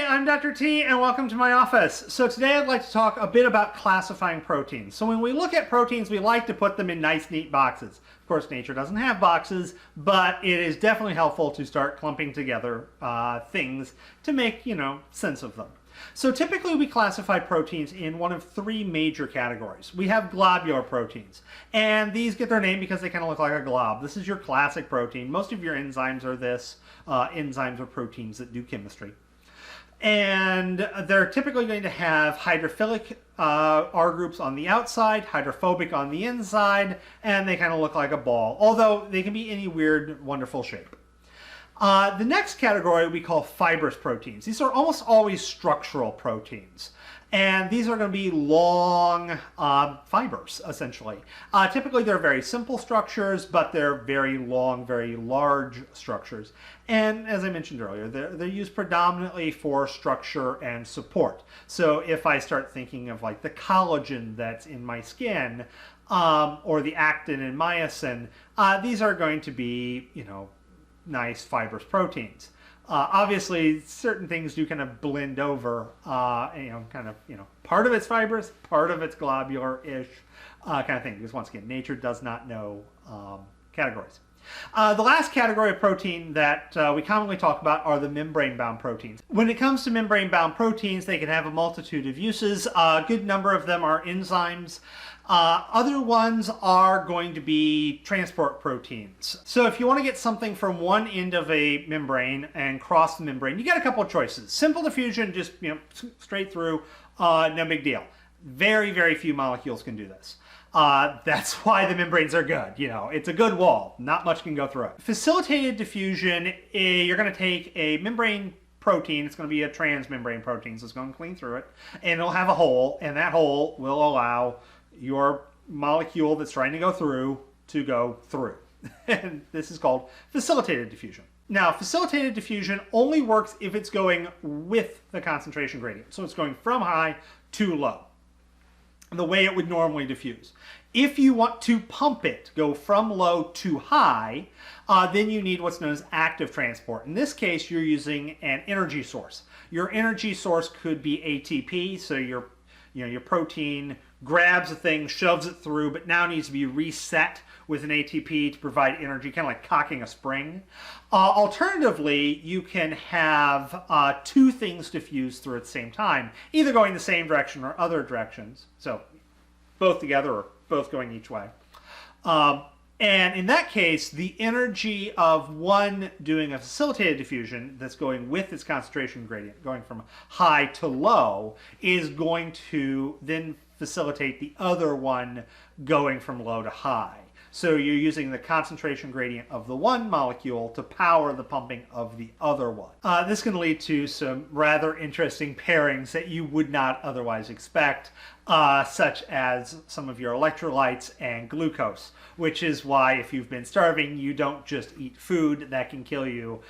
I'm Dr. T and welcome to my office. So today I'd like to talk a bit about classifying proteins. So when we look at proteins, we like to put them in nice, neat boxes. Of course, nature doesn't have boxes, but it is definitely helpful to start clumping together things to make, sense of them. So typically we classify proteins in one of three major categories. We have globular proteins, and these get their name because they kind of look like a glob. This is your classic protein. Most of your enzymes are this. Enzymes are proteins that do chemistry. And they're typically going to have hydrophilic R groups on the outside, hydrophobic on the inside, and they kind of look like a ball, although they can be any weird, wonderful shape. The next category we call fibrous proteins. These are almost always structural proteins. And these are going to be long fibers, essentially. Typically, they're very simple structures, but they're very long, very large structures. And as I mentioned earlier, they're used predominantly for structure and support. So if I start thinking of like the collagen that's in my skin, or the actin and myosin, these are going to be, nice fibrous proteins. Obviously, certain things do kind of blend over, part of it's fibrous, part of it's globular-ish kind of thing. Because once again, nature does not know categories. The last category of protein that we commonly talk about are the membrane-bound proteins. When it comes to membrane-bound proteins, they can have a multitude of uses. A good number of them are enzymes. Other ones are going to be transport proteins. So if you want to get something from one end of a membrane and cross the membrane, you get a couple of choices. Simple diffusion, just straight through, no big deal. Very, very few molecules can do this. That's why the membranes are good. It's a good wall. Not much can go through it. Facilitated diffusion, you're going to take a membrane protein. It's going to be a transmembrane protein, so it's going to clean through it, and it'll have a hole, and that hole will allow your molecule that's trying to go through. And this is called facilitated diffusion. Now, facilitated diffusion only works if it's going with the concentration gradient. So it's going from high to low, the way it would normally diffuse. If you want to pump it, go from low to high, then you need what's known as active transport. In this case, you're using an energy source. Your energy source could be ATP, so your protein grabs a thing, shoves it through, but now needs to be reset with an ATP to provide energy, kind of like cocking a spring. Alternatively, you can have two things diffuse through at the same time, either going the same direction or other directions, so both together or both going each way. And in that case, the energy of one doing a facilitated diffusion that's going with its concentration gradient, going from high to low, is going to then facilitate the other one going from low to high. So you're using the concentration gradient of the one molecule to power the pumping of the other one. This can lead to some rather interesting pairings that you would not otherwise expect, such as some of your electrolytes and glucose, which is why if you've been starving, you don't just eat food that can kill you,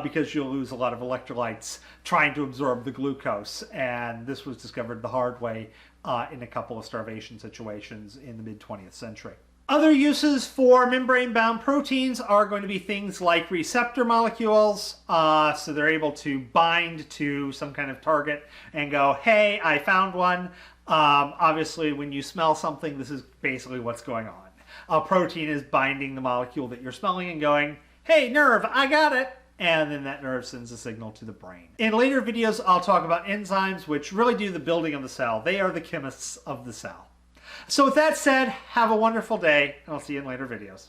because you'll lose a lot of electrolytes trying to absorb the glucose. And this was discovered the hard way in a couple of starvation situations in the mid-20th century. Other uses for membrane-bound proteins are going to be things like receptor molecules. So they're able to bind to some kind of target and go, hey, I found one. Obviously, when you smell something, this is basically what's going on. A protein is binding the molecule that you're smelling and going, hey, nerve, I got it. And then that nerve sends a signal to the brain. In later videos, I'll talk about enzymes, which really do the building of the cell. They are the chemists of the cell. So with that said, have a wonderful day, and I'll see you in later videos.